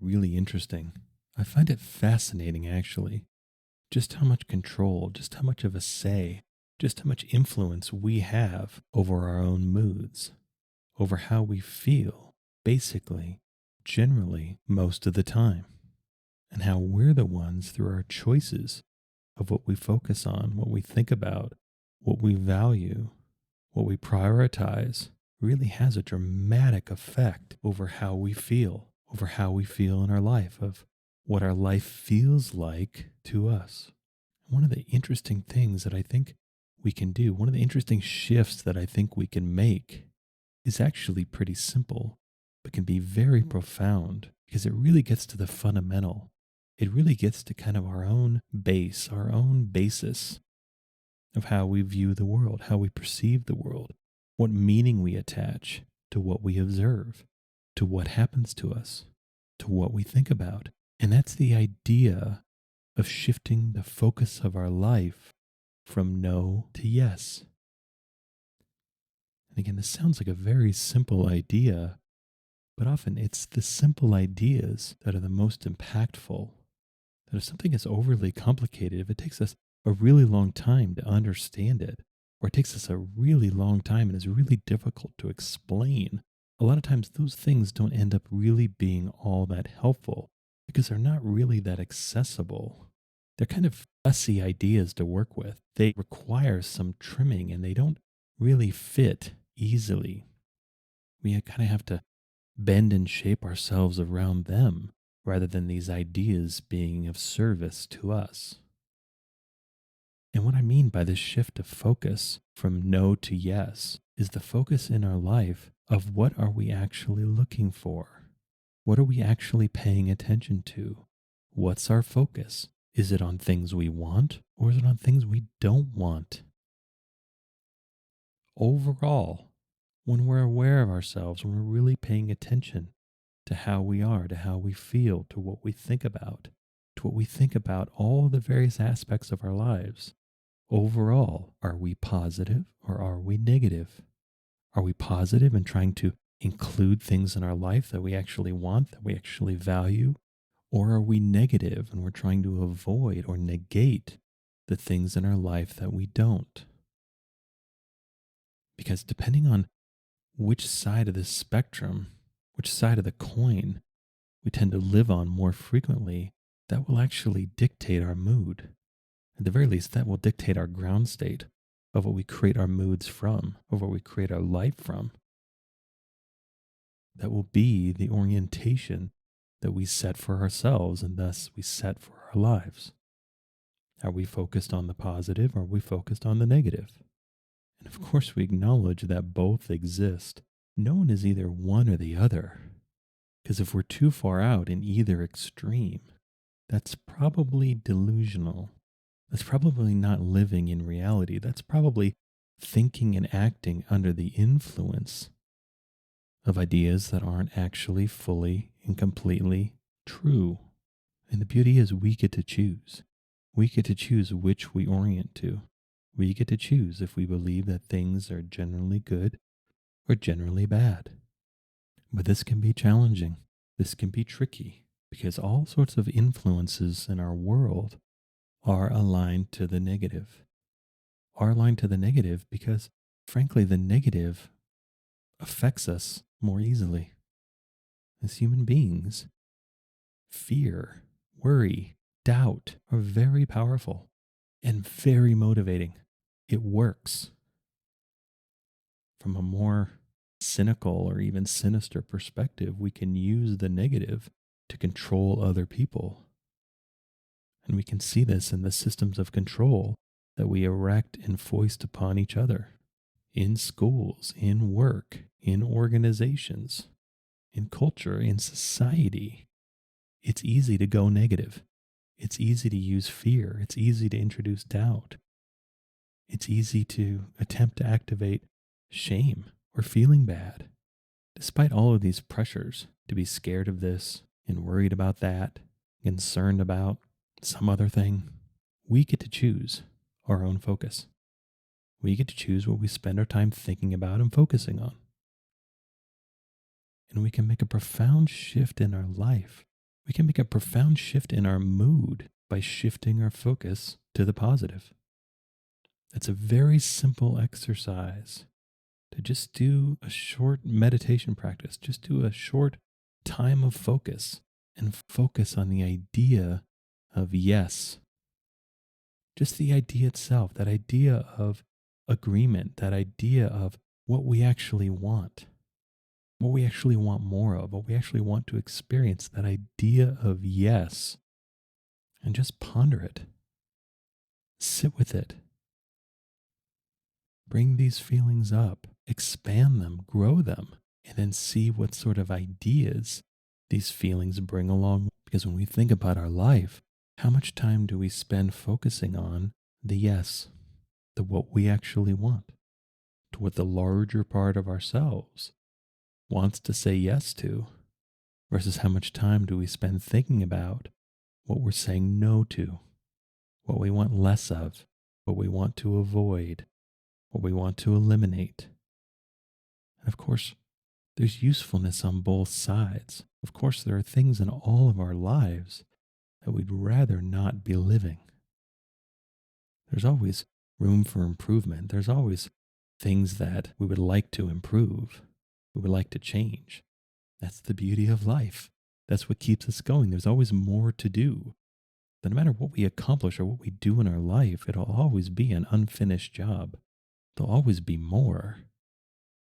really interesting. I find it fascinating, actually, just how much control, just how much of a say, just how much influence we have over our own moods, over how we feel, basically, generally, most of the time, and how we're the ones through our choices of what we focus on, what we think about, what we value, what we prioritize, really has a dramatic effect over how we feel, over how we feel in our life, of what our life feels like to us. One of the interesting things that I think we can do, one of the interesting shifts that I think we can make is actually pretty simple, but can be very profound because it really gets to the fundamental. It really gets to kind of our own base, our own basis of how we view the world, how we perceive the world, what meaning we attach to what we observe, to what happens to us, to what we think about. And that's the idea of shifting the focus of our life from no to yes. And again, this sounds like a very simple idea, but often it's the simple ideas that are the most impactful. That if something is overly complicated, if it takes us a really long time to understand it, or it takes us a really long time and is really difficult to explain, a lot of times those things don't end up really being all that helpful because they're not really that accessible. They're kind of fussy ideas to work with. They require some trimming and they don't really fit easily. We kind of have to bend and shape ourselves around them rather than these ideas being of service to us. And what I mean by this shift of focus from no to yes is the focus in our life of what are we actually looking for? What are we actually paying attention to? What's our focus? Is it on things we want or is it on things we don't want? Overall, when we're aware of ourselves, when we're really paying attention to how we are, to how we feel, to what we think about, to what we think about all the various aspects of our lives, overall, are we positive or are we negative? Are we positive in trying to include things in our life that we actually want, that we actually value? Or are we negative and we're trying to avoid or negate the things in our life that we don't? Because depending on which side of the spectrum, which side of the coin we tend to live on more frequently, that will actually dictate our mood. At the very least, that will dictate our ground state of what we create our moods from, of what we create our life from. That will be the orientation that we set for ourselves and thus we set for our lives. Are we focused on the positive or are we focused on the negative? And of course, we acknowledge that both exist. No one is either one or the other. Because if we're too far out in either extreme, that's probably delusional. That's probably not living in reality. That's probably thinking and acting under the influence of ideas that aren't actually fully and completely true. And the beauty is we get to choose. We get to choose which we orient to. We get to choose if we believe that things are generally good or generally bad. But this can be challenging. This can be tricky because all sorts of influences in our world are aligned to the negative. Are aligned to the negative because, frankly, the negative affects us more easily. As human beings, fear, worry, doubt are very powerful and very motivating. It works. From a more cynical or even sinister perspective, we can use the negative to control other people. And we can see this in the systems of control that we erect and foist upon each other in schools, in work, in organizations, in culture, in society. It's easy to go negative. It's easy to use fear. It's easy to introduce doubt. It's easy to attempt to activate shame or feeling bad. Despite all of these pressures to be scared of this and worried about that, concerned about some other thing, we get to choose our own focus. We get to choose what we spend our time thinking about and focusing on. And we can make a profound shift in our life We can make a profound shift in our mood by shifting our focus to the positive. It's a very simple exercise to just do a short meditation practice, just do a short time of focus and focus on the idea of yes. Just the idea itself, that idea of agreement, that idea of what we actually want, what we actually want more of, what we actually want to experience, that idea of yes, and just ponder it. Sit with it. Bring these feelings up, expand them, grow them, and then see what sort of ideas these feelings bring along. Because when we think about our life, how much time do we spend focusing on the yes, the what we actually want, to what the larger part of ourselves wants to say yes to, versus how much time do we spend thinking about what we're saying no to, what we want less of, what we want to avoid, what we want to eliminate. And of course, there's usefulness on both sides. Of course, there are things in all of our lives that we'd rather not be living. There's always room for improvement. There's always things that we would like to improve, we would like to change. That's the beauty of life. That's what keeps us going. There's always more to do. But no matter what we accomplish or what we do in our life, it'll always be an unfinished job. There'll always be more.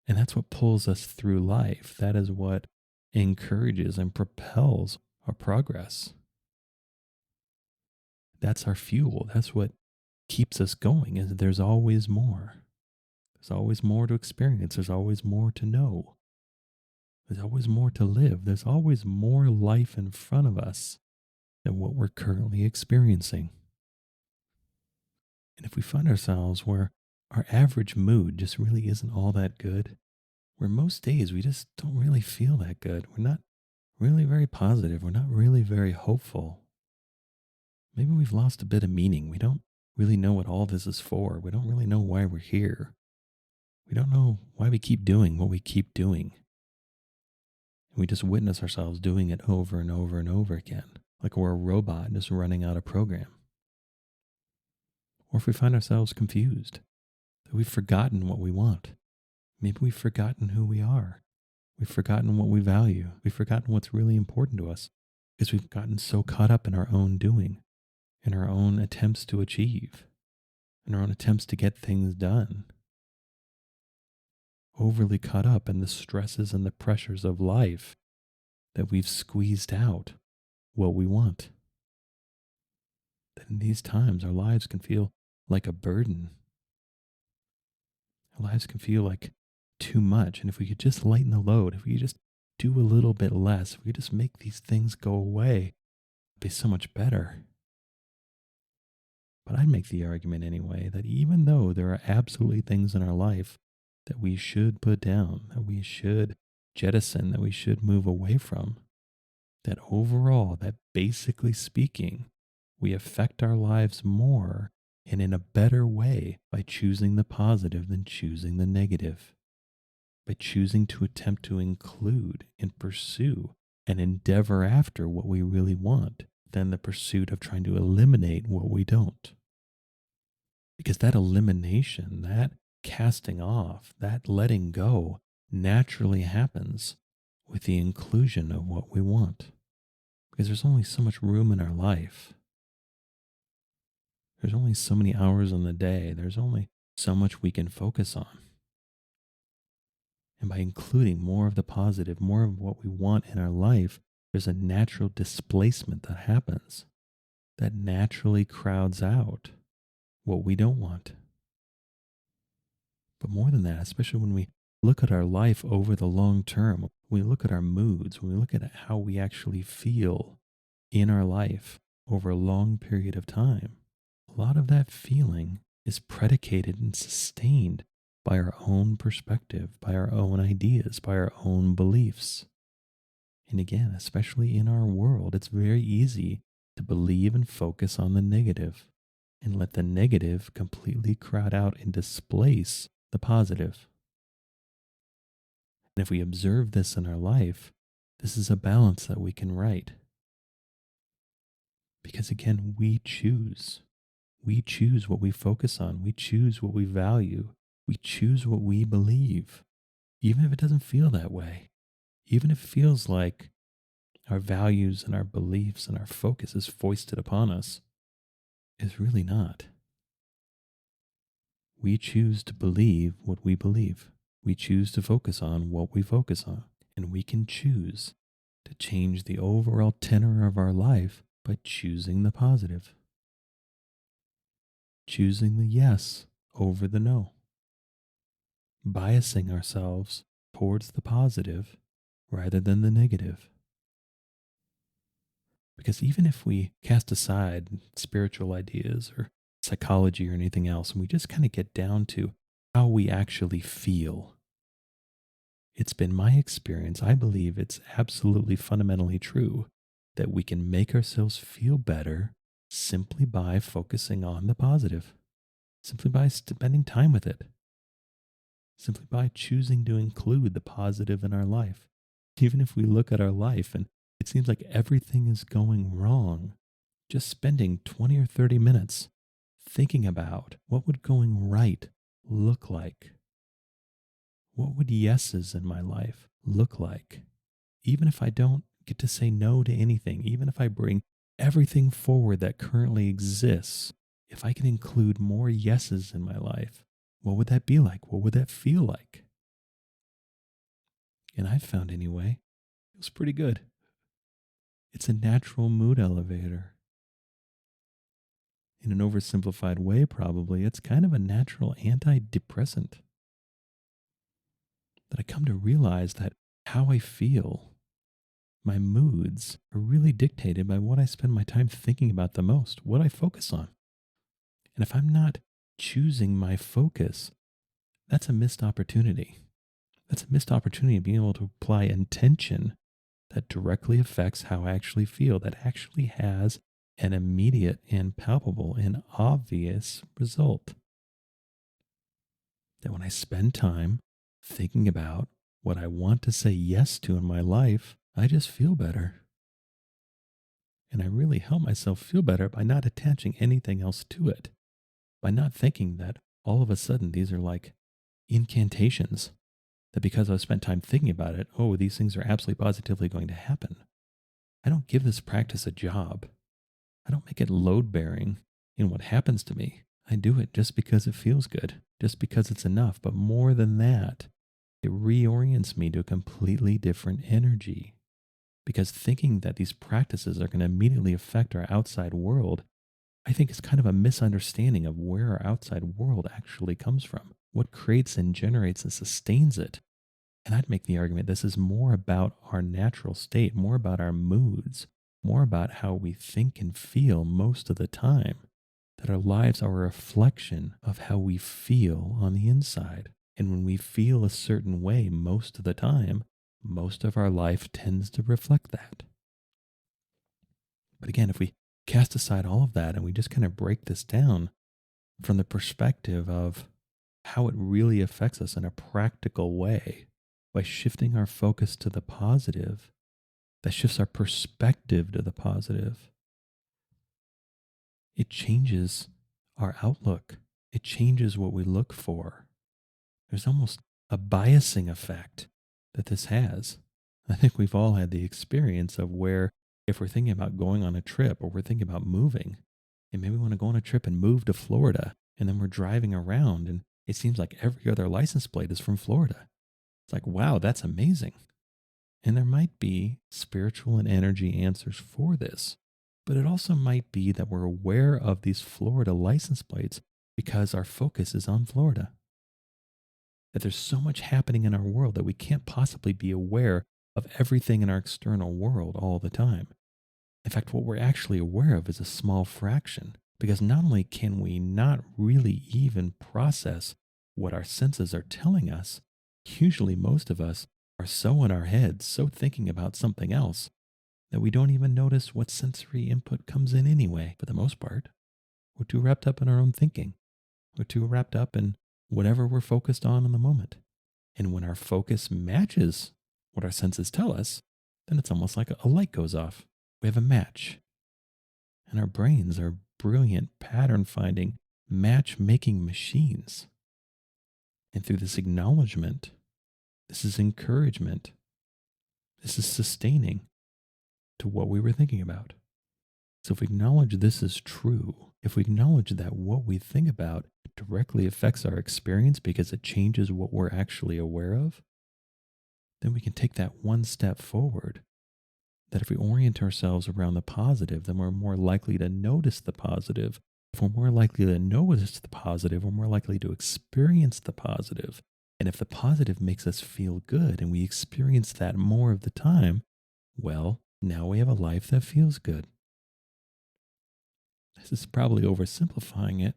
And that's what pulls us through life. That is what encourages and propels our progress. That's our fuel. That's what keeps us going, is there's always more. There's always more to experience. There's always more to know. There's always more to live. There's always more life in front of us than what we're currently experiencing. And if we find ourselves where our average mood just really isn't all that good, where most days we just don't really feel that good, we're not really very positive, we're not really very hopeful, maybe we've lost a bit of meaning. We don't really know what all this is for. We don't really know why we're here. We don't know why we keep doing what we keep doing. And we just witness ourselves doing it over and over and over again, like we're a robot just running out of program. Or if we find ourselves confused, that we've forgotten what we want. Maybe we've forgotten who we are. We've forgotten what we value. We've forgotten what's really important to us because we've gotten so caught up in our own doing, in our own attempts to achieve, in our own attempts to get things done. Overly caught up in the stresses and the pressures of life that we've squeezed out what we want. That in these times, our lives can feel like a burden. Our lives can feel like too much. And if we could just lighten the load, if we could just do a little bit less, if we could just make these things go away, it'd be so much better. But I'd make the argument anyway that even though there are absolutely things in our life that we should put down, that we should jettison, that we should move away from, that overall, that basically speaking, we affect our lives more and in a better way by choosing the positive than choosing the negative, by choosing to attempt to include and pursue and endeavor after what we really want than the pursuit of trying to eliminate what we don't. Because that elimination, that casting off, that letting go naturally happens with the inclusion of what we want. Because there's only so much room in our life. There's only so many hours in the day. There's only so much we can focus on. And by including more of the positive, more of what we want in our life, there's a natural displacement that happens that naturally crowds out what we don't want. But more than that, especially when we look at our life over the long term, when we look at our moods, when we look at how we actually feel in our life over a long period of time, a lot of that feeling is predicated and sustained by our own perspective, by our own ideas, by our own beliefs. And again, especially in our world, it's very easy to believe and focus on the negative and let the negative completely crowd out and displace the positive. And if we observe this in our life, this is a balance that we can right. Because again, we choose. We choose what we focus on. We choose what we value. We choose what we believe, even if it doesn't feel that way. Even if it feels like our values and our beliefs and our focus is foisted upon us, is really not. We choose to believe what we believe. We choose to focus on what we focus on. And we can choose to change the overall tenor of our life by choosing the positive, choosing the yes over the no, biasing ourselves towards the positive rather than the negative. Because even if we cast aside spiritual ideas or psychology or anything else, and we just kind of get down to how we actually feel, it's been my experience, I believe it's absolutely fundamentally true, that we can make ourselves feel better simply by focusing on the positive, simply by spending time with it, simply by choosing to include the positive in our life. Even if we look at our life and it seems like everything is going wrong, just spending 20 or 30 minutes thinking about what would going right look like. What would yeses in my life look like? Even if I don't get to say no to anything, even if I bring everything forward that currently exists, if I can include more yeses in my life, what would that be like? What would that feel like? And I've found anyway, it was pretty good. It's a natural mood elevator. In an oversimplified way, probably, it's kind of a natural antidepressant that I come to realize that how I feel, my moods, are really dictated by what I spend my time thinking about the most, what I focus on. And if I'm not choosing my focus, that's a missed opportunity. That's a missed opportunity of being able to apply intention that directly affects how I actually feel, that actually has an immediate and palpable and obvious result. That when I spend time thinking about what I want to say yes to in my life, I just feel better. And I really help myself feel better by not attaching anything else to it, by not thinking that all of a sudden these are like incantations, that because I've spent time thinking about it, oh, these things are absolutely positively going to happen. I don't give this practice a job. I don't make it load bearing in what happens to me. I do it just because it feels good, just because it's enough. But more than that, it reorients me to a completely different energy. Because thinking that these practices are going to immediately affect our outside world, I think is kind of a misunderstanding of where our outside world actually comes from, what creates and generates and sustains it. And I'd make the argument this is more about our natural state, more about our moods, more about how we think and feel most of the time. That our lives are a reflection of how we feel on the inside. And when we feel a certain way most of the time, most of our life tends to reflect that. But again, if we cast aside all of that and we just kind of break this down from the perspective of how it really affects us in a practical way, by shifting our focus to the positive, that shifts our perspective to the positive, it changes our outlook. It changes what we look for. There's almost a biasing effect that this has. I think we've all had the experience of where if we're thinking about going on a trip or we're thinking about moving, and maybe we want to go on a trip and move to Florida, and then we're driving around and it seems like every other license plate is from Florida. It's like, wow, that's amazing. And there might be spiritual and energy answers for this, but it also might be that we're aware of these Florida license plates because our focus is on Florida. That there's so much happening in our world that we can't possibly be aware of everything in our external world all the time. In fact, what we're actually aware of is a small fraction, because not only can we not really even process what our senses are telling us, usually most of us are so in our heads, so thinking about something else, that we don't even notice what sensory input comes in anyway, for the most part. We're too wrapped up in our own thinking. We're too wrapped up in whatever we're focused on in the moment. And when our focus matches what our senses tell us, then it's almost like a light goes off. We have a match. And our brains are brilliant pattern finding, match making machines. And through this acknowledgement, this is encouragement, this is sustaining to what we were thinking about. So if we acknowledge this is true, if we acknowledge that what we think about directly affects our experience because it changes what we're actually aware of, then we can take that one step forward. That if we orient ourselves around the positive, then we're more likely to notice the positive. If we're more likely to notice the positive, we're more likely to experience the positive. And if the positive makes us feel good and we experience that more of the time, well, now we have a life that feels good. This is probably oversimplifying it,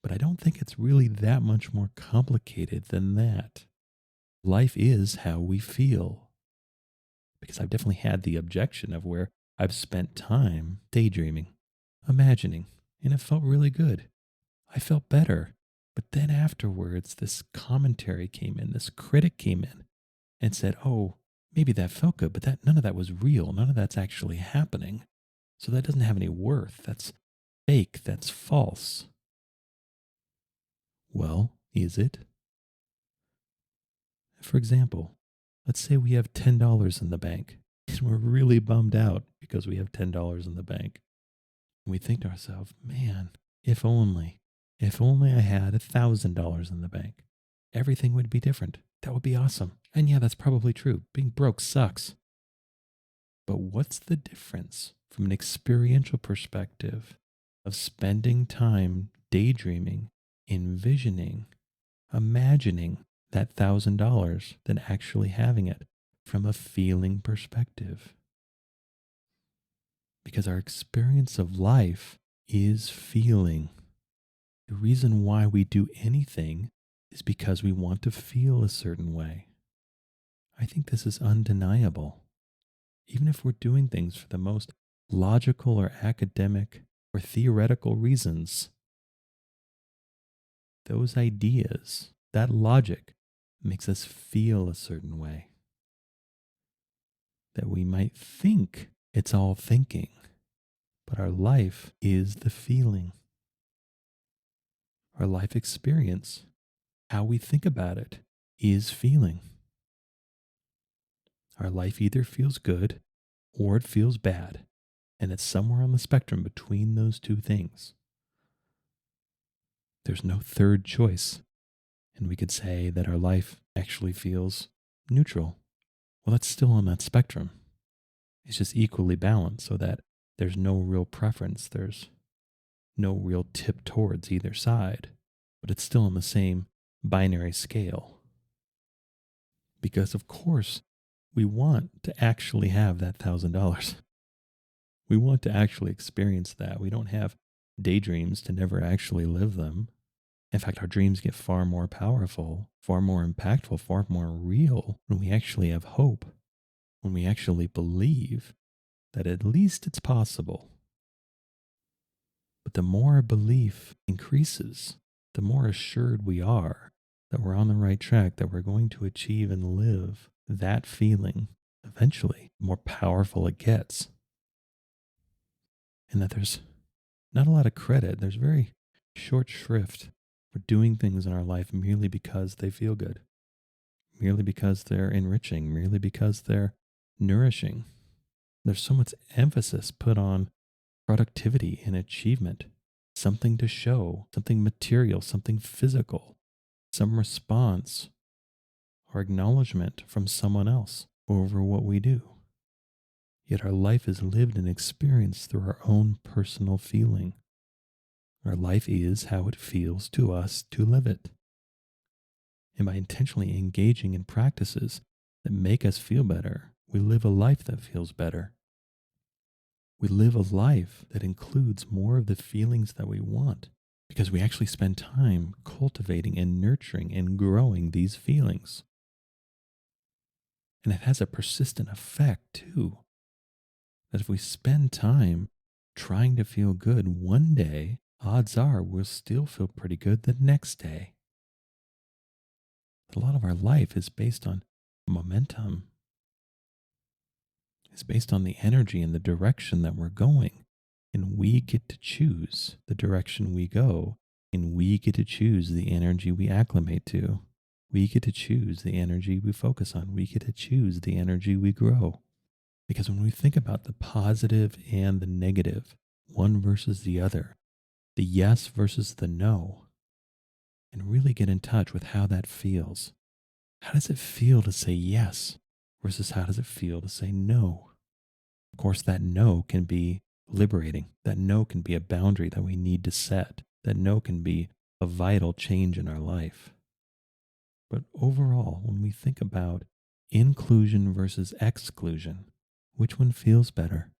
but I don't think it's really that much more complicated than that. Life is how we feel. Because I've definitely had the objection of where I've spent time daydreaming, imagining, and it felt really good. I felt better. But then afterwards, this commentary came in, this critic came in and said, oh, maybe that felt good, but none of that was real. None of that's actually happening. So that doesn't have any worth. That's fake. That's false. Well, is it? For example, let's say we have $10 in the bank and we're really bummed out because we have $10 in the bank. And we think to ourselves, man, if only I had $1,000 in the bank, everything would be different. That would be awesome. And yeah, that's probably true. Being broke sucks. But what's the difference from an experiential perspective of spending time daydreaming, envisioning, imagining that $1,000 than actually having it from a feeling perspective? Because our experience of life is feeling. The reason why we do anything is because we want to feel a certain way. I think this is undeniable. Even if we're doing things for the most logical or academic or theoretical reasons, those ideas, that logic makes us feel a certain way. That we might think it's all thinking, but our life is the feeling. Our life experience, how we think about it, is feeling. Our life either feels good or it feels bad, and it's somewhere on the spectrum between those two things. There's no third choice, and we could say that our life actually feels neutral. Well, that's still on that spectrum. It's just equally balanced so that there's no real preference. There's no real tip towards either side, but it's still on the same binary scale. Because, of course, we want to actually have that $1,000. We want to actually experience that. We don't have daydreams to never actually live them. In fact, our dreams get far more powerful, far more impactful, far more real when we actually have hope, when we actually believe that at least it's possible. But the more our belief increases, the more assured we are that we're on the right track, that we're going to achieve and live that feeling eventually, the more powerful it gets. And that there's not a lot of credit. There's very short shrift for doing things in our life merely because they feel good, merely because they're enriching, merely because they're nourishing. There's so much emphasis put on productivity and achievement, something to show, something material, something physical, some response or acknowledgement from someone else over what we do. Yet our life is lived and experienced through our own personal feeling. Our life is how it feels to us to live it. And by intentionally engaging in practices that make us feel better, we live a life that feels better. We live a life that includes more of the feelings that we want because we actually spend time cultivating and nurturing and growing these feelings. And it has a persistent effect too. That if we spend time trying to feel good one day, odds are we'll still feel pretty good the next day. A lot of our life is based on momentum. It's based on the energy and the direction that we're going. And we get to choose the direction we go, and we get to choose the energy we acclimate to. We get to choose the energy we focus on. We get to choose the energy we grow. Because when we think about the positive and the negative, one versus the other, the yes versus the no, and really get in touch with how that feels. How does it feel to say yes versus how does it feel to say no? Of course, that no can be liberating. That no can be a boundary that we need to set. That no can be a vital change in our life. But overall, when we think about inclusion versus exclusion, which one feels better?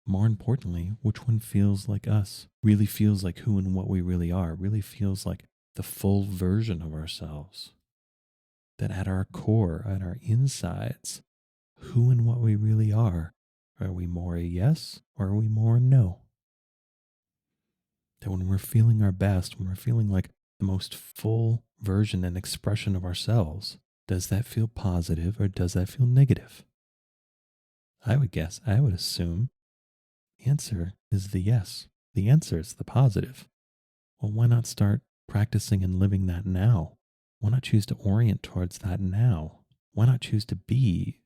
More importantly, which one feels like us? Really feels like who and what we really are, really feels like the full version of ourselves. That at our core, at our insides, who and what we really are we more a yes or are we more a no? That when we're feeling our best, when we're feeling like the most full version and expression of ourselves, does that feel positive or does that feel negative? I would guess, I would assume the answer is the yes. The answer is the positive. Well, why not start practicing and living that now? Why not choose to orient towards that now? Why not choose to be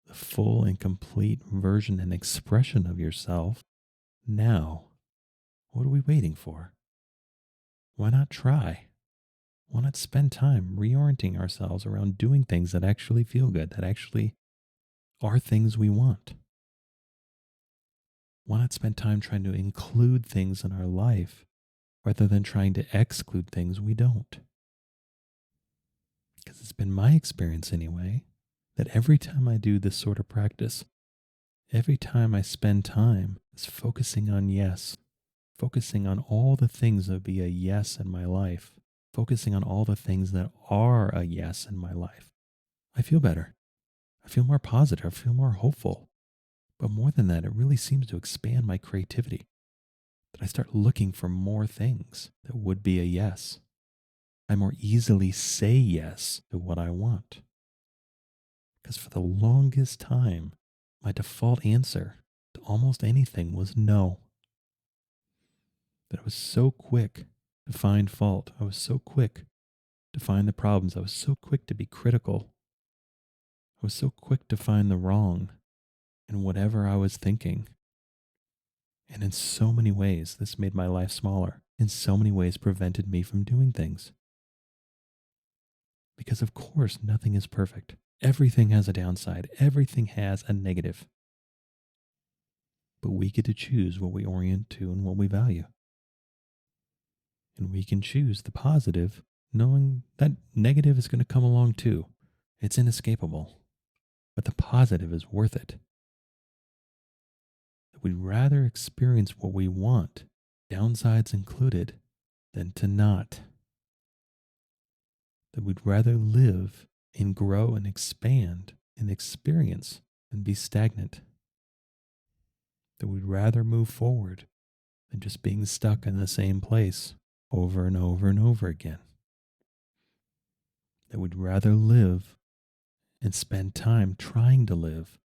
the full and complete version and expression of yourself now? What are we waiting for? Why not try? Why not spend time reorienting ourselves around doing things that actually feel good, that actually are things we want? Why not spend time trying to include things in our life rather than trying to exclude things we don't? Because it's been my experience anyway, that every time I do this sort of practice, every time I spend time is focusing on yes, focusing on all the things that would be a yes in my life, focusing on all the things that are a yes in my life, I feel better. I feel more positive. I feel more hopeful. But more than that, it really seems to expand my creativity. That I start looking for more things that would be a yes. I more easily say yes to what I want. Because for the longest time, my default answer to almost anything was no. That I was so quick to find fault. I was so quick to find the problems. I was so quick to be critical. I was so quick to find the wrong in whatever I was thinking. And in so many ways, this made my life smaller. In so many ways, prevented me from doing things. Because, of course, nothing is perfect. Everything has a downside, everything has a negative. But we get to choose what we orient to and what we value. And we can choose the positive, knowing that negative is going to come along too. It's inescapable. But the positive is worth it. That we'd rather experience what we want, downsides included, than to not. That we'd rather live and grow and expand and experience than be stagnant. That we'd rather move forward than just being stuck in the same place over and over and over again. That we'd rather live and spend time trying to live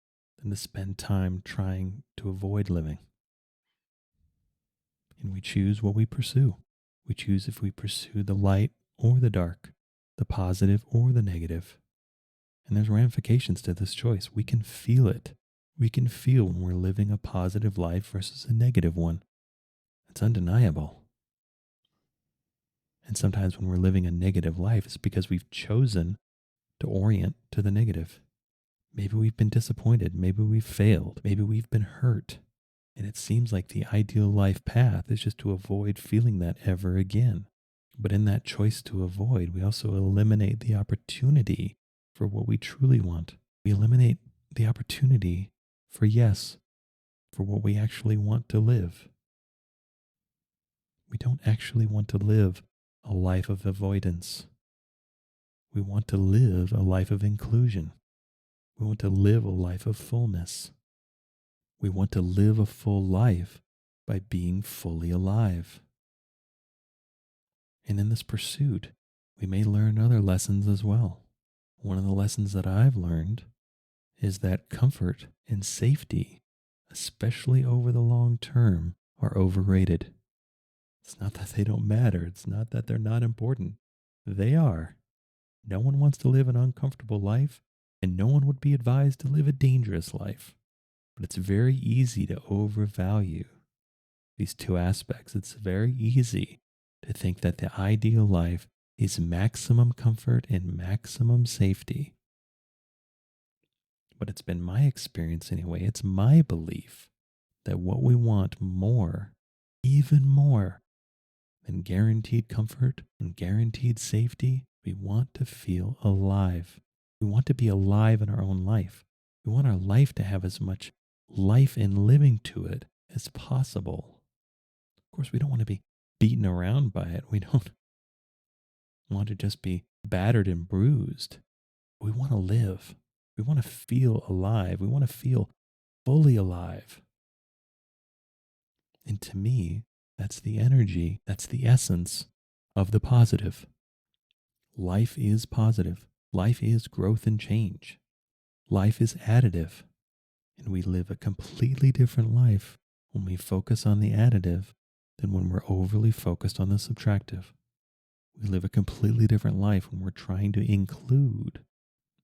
than to spend time trying to avoid living. And we choose what we pursue. We choose if we pursue the light or the dark, the positive or the negative. And there's ramifications to this choice. We can feel it. We can feel when we're living a positive life versus a negative one. It's undeniable. And sometimes when we're living a negative life, it's because we've chosen to orient to the negative. Maybe we've been disappointed. Maybe we've failed. Maybe we've been hurt. And it seems like the ideal life path is just to avoid feeling that ever again. But in that choice to avoid, we also eliminate the opportunity for what we truly want. We eliminate the opportunity for yes, for what we actually want to live. We don't actually want to live a life of avoidance. We want to live a life of inclusion. We want to live a life of fullness. We want to live a full life by being fully alive. And in this pursuit, we may learn other lessons as well. One of the lessons that I've learned is that comfort and safety, especially over the long term, are overrated. It's not that they don't matter. It's not that they're not important. They are. No one wants to live an uncomfortable life, and no one would be advised to live a dangerous life. But it's very easy to overvalue these two aspects. It's very easy to think that the ideal life is maximum comfort and maximum safety. But it's been my experience anyway, it's my belief that what we want more, even more than guaranteed comfort and guaranteed safety, we want to feel alive. We want to be alive in our own life. We want our life to have as much life and living to it as possible. Of course, we don't want to be beaten around by it. We don't want to just be battered and bruised. We want to live. We want to feel alive. We want to feel fully alive. And to me, that's the energy, that's the essence of the positive. Life is positive. Life is growth and change. Life is additive. And we live a completely different life when we focus on the additive than when we're overly focused on the subtractive. We live a completely different life when we're trying to include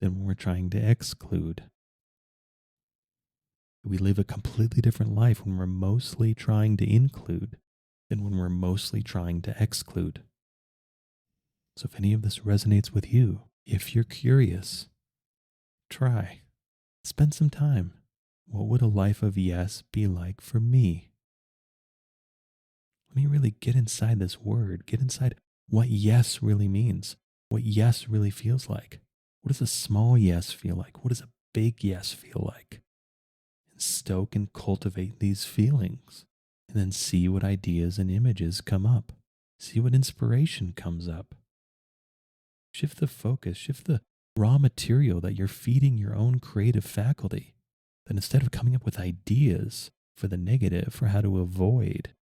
than when we're trying to exclude. We live a completely different life when we're mostly trying to include than when we're mostly trying to exclude. So if any of this resonates with you, if you're curious, try. Spend some time. What would a life of yes be like for me? Let me really get inside this word, get inside what yes really means, what yes really feels like. What does a small yes feel like? What does a big yes feel like? And stoke and cultivate these feelings, and then see what ideas and images come up. See what inspiration comes up. Shift the focus, shift the raw material that you're feeding your own creative faculty. Then instead of coming up with ideas for the negative, for how to avoid,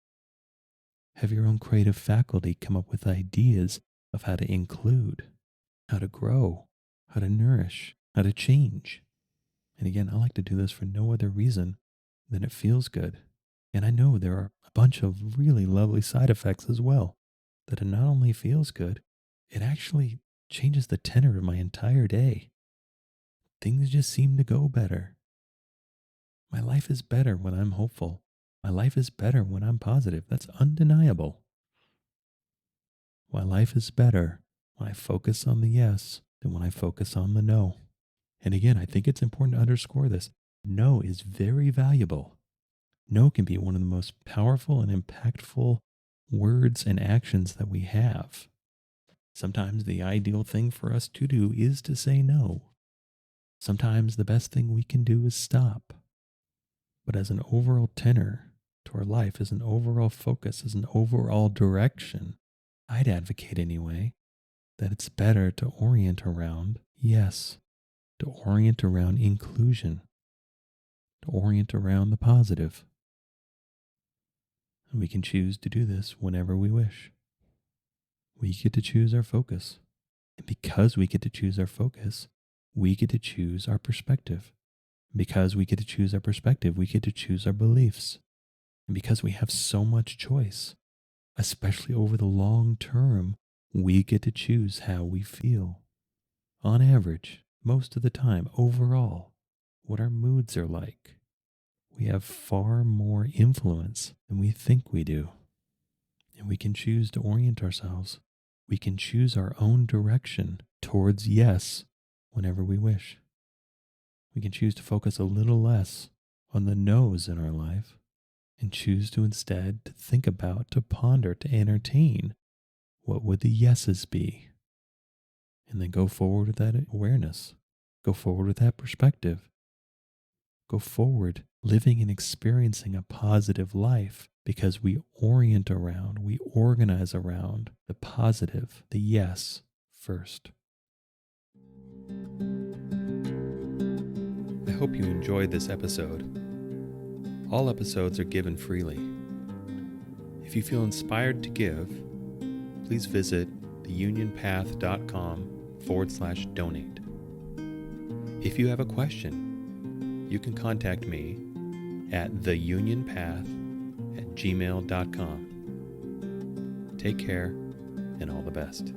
have your own creative faculty come up with ideas of how to include, how to grow, how to nourish, how to change. And again, I like to do this for no other reason than it feels good. And I know there are a bunch of really lovely side effects as well, that it not only feels good, it actually changes the tenor of my entire day. Things just seem to go better. My life is better when I'm hopeful. My life is better when I'm positive. That's undeniable. My life is better when I focus on the yes than when I focus on the no. And again, I think it's important to underscore this. No is very valuable. No can be one of the most powerful and impactful words and actions that we have. Sometimes the ideal thing for us to do is to say no. Sometimes the best thing we can do is stop. But as an overall tenor to our life, as an overall focus, as an overall direction, I'd advocate anyway that it's better to orient around yes, to orient around inclusion, to orient around the positive. And we can choose to do this whenever we wish. We get to choose our focus. And because we get to choose our focus, we get to choose our perspective. Because we get to choose our perspective, we get to choose our beliefs. And because we have so much choice, especially over the long term, we get to choose how we feel. On average, most of the time, overall, what our moods are like. We have far more influence than we think we do. And we can choose to orient ourselves. We can choose our own direction towards yes whenever we wish. We can choose to focus a little less on the no's in our life and choose to instead to think about, to ponder, to entertain what would the yeses be. And then go forward with that awareness. Go forward with that perspective. Go forward living and experiencing a positive life because we orient around, we organize around the positive, the yes first. I hope you enjoyed this episode. All episodes are given freely. If you feel inspired to give, please visit theunionpath.com/donate. If you have a question, you can contact me at theunionpath@gmail.com. Take care and all the best.